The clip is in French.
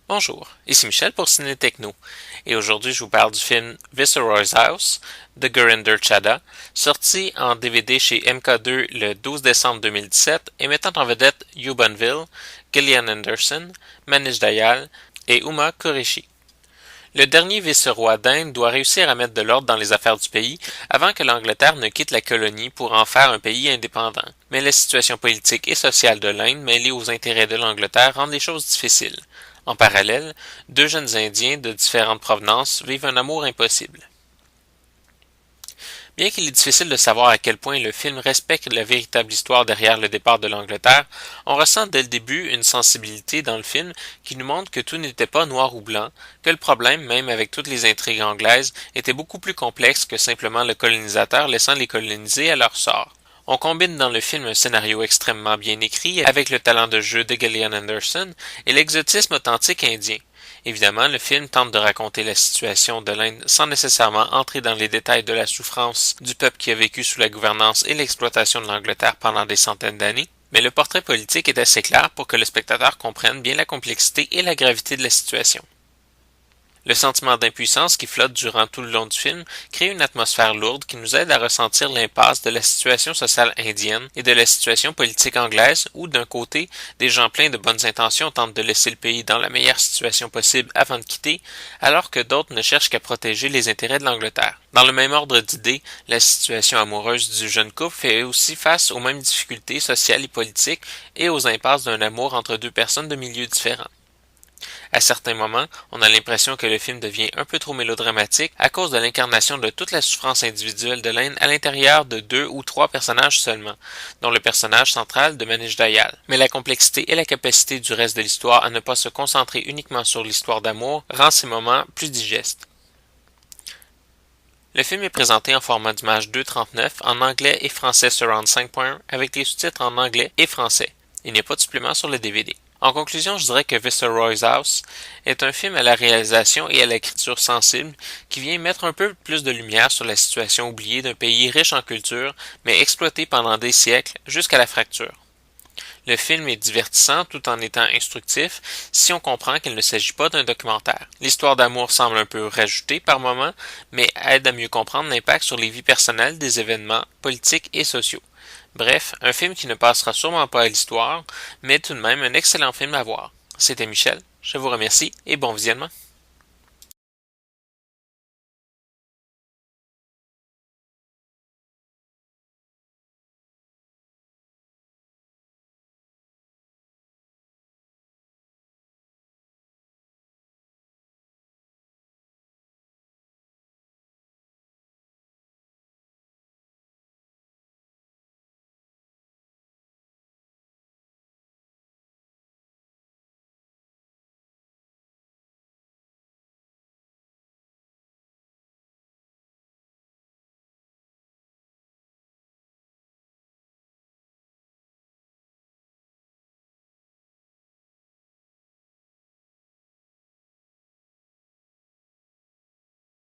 Bonjour, ici Michel pour Ciné Techno, et aujourd'hui je vous parle du film Viceroy's House de Gurinder Chadha, sorti en DVD chez MK2 le 12 décembre 2017 et mettant en vedette Hugh Bonneville, Gillian Anderson, Manish Dayal et Uma Qureshi. Le dernier vice-roi d'Inde doit réussir à mettre de l'ordre dans les affaires du pays avant que l'Angleterre ne quitte la colonie pour en faire un pays indépendant. Mais la situation politique et sociale de l'Inde mêlée aux intérêts de l'Angleterre rend les choses difficiles. En parallèle, deux jeunes Indiens de différentes provenances vivent un amour impossible. Bien qu'il est difficile de savoir à quel point le film respecte la véritable histoire derrière le départ de l'Angleterre, on ressent dès le début une sensibilité dans le film qui nous montre que tout n'était pas noir ou blanc, que le problème, même avec toutes les intrigues anglaises, était beaucoup plus complexe que simplement le colonisateur laissant les colonisés à leur sort. On combine dans le film un scénario extrêmement bien écrit avec le talent de jeu de Gillian Anderson et l'exotisme authentique indien. Évidemment, le film tente de raconter la situation de l'Inde sans nécessairement entrer dans les détails de la souffrance du peuple qui a vécu sous la gouvernance et l'exploitation de l'Angleterre pendant des centaines d'années, mais le portrait politique est assez clair pour que le spectateur comprenne bien la complexité et la gravité de la situation. Le sentiment d'impuissance qui flotte durant tout le long du film crée une atmosphère lourde qui nous aide à ressentir l'impasse de la situation sociale indienne et de la situation politique anglaise où, d'un côté, des gens pleins de bonnes intentions tentent de laisser le pays dans la meilleure situation possible avant de quitter, alors que d'autres ne cherchent qu'à protéger les intérêts de l'Angleterre. Dans le même ordre d'idées, la situation amoureuse du jeune couple fait aussi face aux mêmes difficultés sociales et politiques et aux impasses d'un amour entre deux personnes de milieux différents. À certains moments, on a l'impression que le film devient un peu trop mélodramatique à cause de l'incarnation de toute la souffrance individuelle de l'Inde à l'intérieur de deux ou trois personnages seulement, dont le personnage central de Manish Dayal. Mais la complexité et la capacité du reste de l'histoire à ne pas se concentrer uniquement sur l'histoire d'amour rend ces moments plus digestes. Le film est présenté en format d'image 2.39 en anglais et français surround 5.1 avec les sous-titres en anglais et français. Il n'y a pas de supplément sur le DVD. En conclusion, je dirais que Viceroy's House est un film à la réalisation et à l'écriture sensible qui vient mettre un peu plus de lumière sur la situation oubliée d'un pays riche en culture, mais exploité pendant des siècles jusqu'à la fracture. Le film est divertissant tout en étant instructif si on comprend qu'il ne s'agit pas d'un documentaire. L'histoire d'amour semble un peu rajoutée par moments, mais aide à mieux comprendre l'impact sur les vies personnelles des événements politiques et sociaux. Bref, un film qui ne passera sûrement pas à l'histoire, mais tout de même un excellent film à voir. C'était Michel, je vous remercie et bon visionnement.